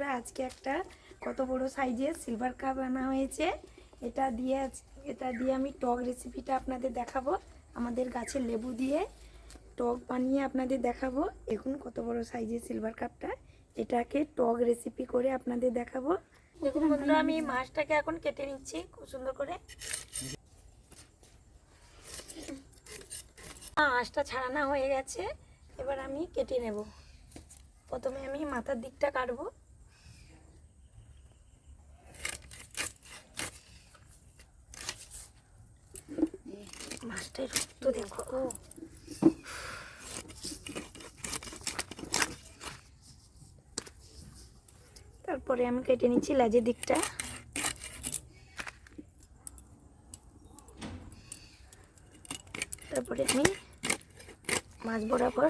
বন্ধুরা, আজকে একটা কত বড় সাইজের সিলভার কাপ আনা হয়েছে। এটা দিয়ে আমি টক রেসিপিটা আপনাদের দেখাবো। আমাদের গাছের লেবু দিয়ে টক বানিয়ে আপনাদের দেখাবো। দেখুন কত বড় সাইজের সিলভার কাপটা, এটাকে টক রেসিপি করে আপনাদের দেখাবো। দেখুন বন্ধুরা, আমি মাছটাকে এখন কেটে নিচ্ছি খুব সুন্দর করে। মাছটা ছাড়ানো হয়ে গেছে, এবার আমি কেটে নেব। প্রথমে আমি মাথার দিকটা কাটবো। মাছটার রক্ত দেখো। তারপরে আমি কেটে নিচ্ছি লেজের দিকটা। তারপরে আমি মাছ বরাবর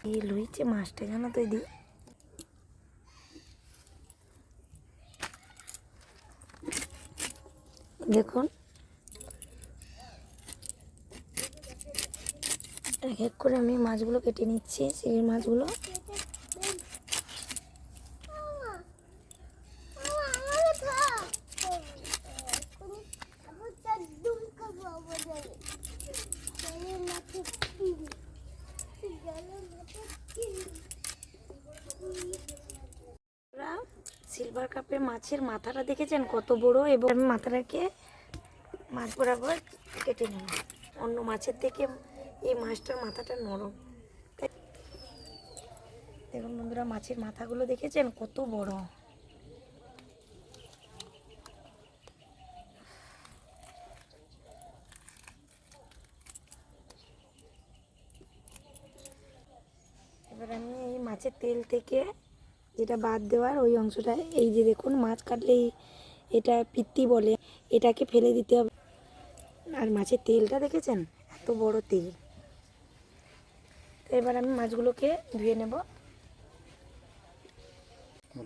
এই লইছে মাছটা যেন তো দিই। দেখুন এক এক করে আমি মাছগুলো কেটে নিচ্ছি, চিংড়ি মাছগুলো। সিলভার কাপের মাছের মাথাটা দেখেছেন কত বড়, এবং আমি মাথাটাকে মাছ বরাবর কেটে নেব। অন্য মাছের থেকে এই মাছটার মাথাটা নরম। দেখুন বন্ধুরা, মাছের মাথাগুলো দেখেছেন কত বড়। এবার আমি এই মাছের তেল থেকে যেটা বাদ দেওয়ার ওই অংশটা, এই যে দেখুন মাছ কাটলেই এটা পিত্তি বলে, এটাকে ফেলে দিতে হবে। আর মাছের তেলটা দেখেছেন এত বড় তেল। তো এবার আমি মাছগুলোকে ধুয়ে নেব।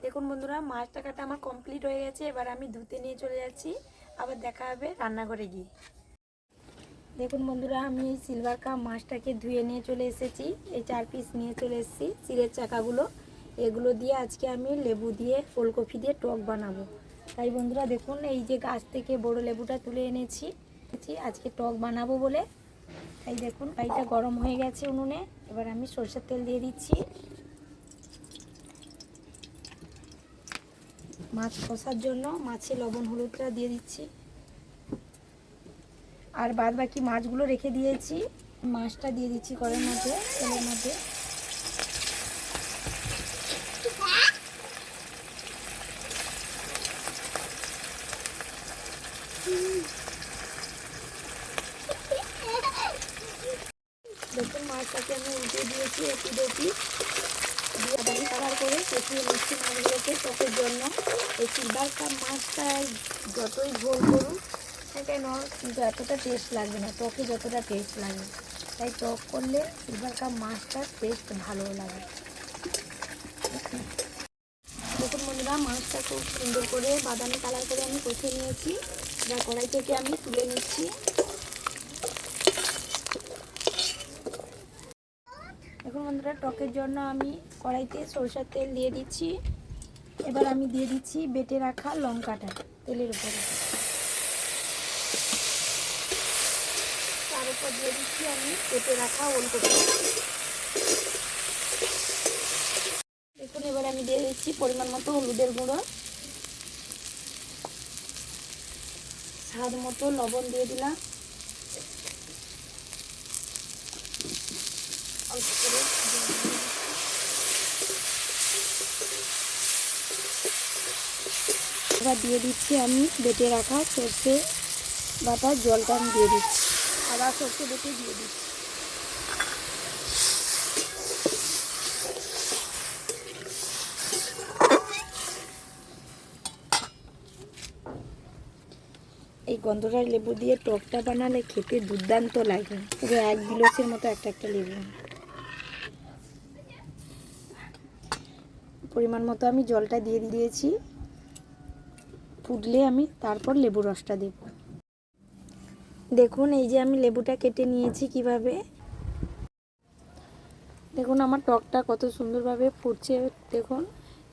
দেখুন বন্ধুরা, মাছটা কাটা আমার কমপ্লিট হয়ে গেছে। এবার আমি ধুতে নিয়ে চলে যাচ্ছি, আবার দেখা হবে রান্নাঘরে গিয়ে। দেখুন বন্ধুরা, আমি এই সিলভার কাপ মাছটাকে ধুয়ে নিয়ে চলে এসেছি। এই 4 পিস নিয়ে চলে এসেছি, চিড়ের চাকাগুলো। এগুলো দিয়ে আজকে আমি লেবু দিয়ে ওলকপি দিয়ে টক বানাবো। তাই বন্ধুরা দেখুন, এই যে গাছ থেকে বড় লেবুটা তুলে এনেছি আজকে টক বানাবো বলে। তাই দেখুন কড়াইটা গরম হয়ে গেছে উনুনে। এবার আমি সরষের তেল দিয়ে দিচ্ছি। মাছ কষার জন্য মাছে লবণ হলুদটা দিয়ে দিচ্ছি। আর বাদ বাকি মাছগুলো রেখে দিয়েছি, মাছটা দিয়ে দিচ্ছি কড়াইয়ের মধ্যে, তেলের মধ্যে। দেখুন মাছটাকে আমি উল্টে দিয়েছি একটু দেখি দিয়ে বাদামি কালার করে কষিয়ে নিচ্ছি মাছগুলোকে টকের জন্য। এই সিলভার কাপ মাছটায় যতই ঝোল করুন না কেন কিন্তু এতটা টেস্ট লাগবে না, টকে যতটা টেস্ট লাগে। তাই টক করলে সিলভার কাপ মাছটার টেস্ট ভালো লাগে। দেখুন বন্ধুরা, মাছটা খুব সুন্দর করে বাদামি কালার করে আমি কষিয়ে নিয়েছি। এবার কড়াই থেকে আমি তুলে নিচ্ছি। দেখুন বন্ধুরা, টকের জন্য আমি কড়াইতে সরষের তেল দিয়ে দিচ্ছি। এবার আমি দিয়ে দিচ্ছি বেটে রাখা লঙ্কাটা তেলের উপরে। তার উপর দিয়ে দিচ্ছি আমি বেটে রাখা ওলকপি। দেখুন এবার আমি দিয়ে দিচ্ছি পরিমাণ মতো হলুদের গুঁড়ো, স্বাদ মতো লবণ দিয়ে দিলাম, অল্প করে এবার দিয়ে দিচ্ছি আমি বেটে রাখা সর্ষে বাটার জলটা আমি দিয়ে দিচ্ছি। আবার সর্ষে বেটে দিয়ে দিচ্ছি। এই গন্ধরাজ লেবু দিয়ে টকটা বানালে খেতে দুর্দান্ত লাগে, পুরো এক গিলাসের মতো একটা একটা লেবু। পরিমাণ মতো আমি জলটা দিয়ে দিয়েছি, ফুটলে আমি তারপর লেবু রসটা দেব। দেখুন এই যে আমি লেবুটা কেটে নিয়েছি কিভাবে। দেখুন আমার টকটা কত সুন্দরভাবে ফুটছে দেখুন।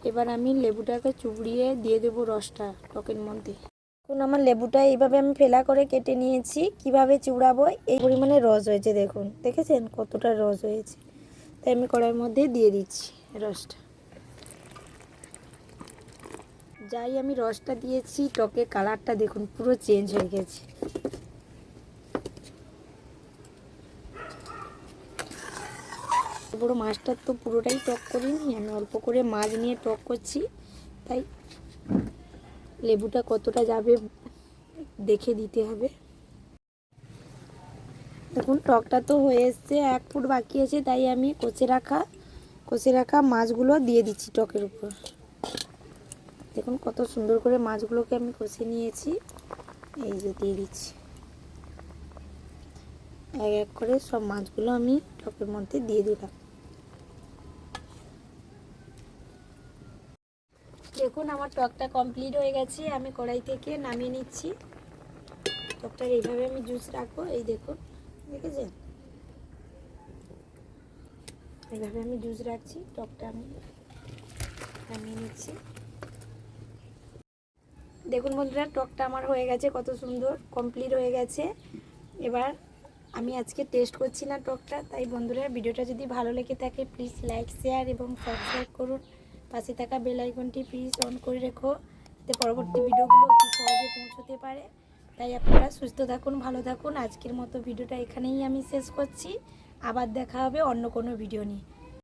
এবার আমি লেবুটাকে চুবড়িয়ে দিয়ে দেবো রসটা টকের মধ্যে। দেখুন আমার লেবুটা এইভাবে আমি ফেলা করে কেটে নিয়েছি। কিভাবে চুবড়াবো, এই পরিমাণে রস হয়েছে দেখুন, দেখেছেন কতটা রস হয়েছে। তাই আমি কড়াইয়ের মধ্যে দিয়ে দিচ্ছি রসটা। যাই আমি রসটা দিয়েছি, টকের কালারটা দেখুন পুরো চেঞ্জ হয়ে গেছে। বড় মাছটা তো পুরোটাই টক করিনি, আমি অল্প করে মাছ নিয়ে টক করছি, তাই লেবুটা কতটা যাবে দেখে দিতে হবে। দেখুন টকটা তো হয়ে এসছে, 1 ফুট বাকি আছে, তাই আমি কষে রাখা মাছগুলো দিয়ে দিচ্ছি টকের উপর। দেখুন কত সুন্দর করে মাছগুলোকে আমি কষে নিয়েছি, এই যে দিয়ে দিচ্ছি। এক এক করে সব মাছগুলো আমি টকের মধ্যে দিয়ে দিলাম। দেখুন আমার টকটা কমপ্লিট হয়ে গেছে, আমি কড়াই থেকে নামিয়ে নিচ্ছি। টকটার এইভাবে আমি জুস রাখবো, এই দেখুন দেখেছেন, এইভাবে আমি জুস রাখছি। টকটা আমি নামিয়ে নিচ্ছি। দেখুন বন্ধুরা টকটা আমার হয়ে গেছে, কত সুন্দর কমপ্লিট হয়ে গেছে। এবার আমি আজকে টেস্ট করছি না টকটা, তাই বন্ধুরা ভিডিওটা যদি ভালো লেগে থাকে প্লিজ লাইক শেয়ার এবং সাবস্ক্রাইব করুন। পাশে থাকা বেল আইকনটি প্লিজ অন করে রেখো, যাতে পরবর্তী ভিডিওগুলো অতি সহজে পৌঁছতে পারে। তাই আপনারা সুস্থ থাকুন, ভালো থাকুন। আজকের মতো ভিডিওটা এখানেই আমি শেষ করছি। আবার দেখা হবে অন্য কোনো ভিডিও নিয়ে।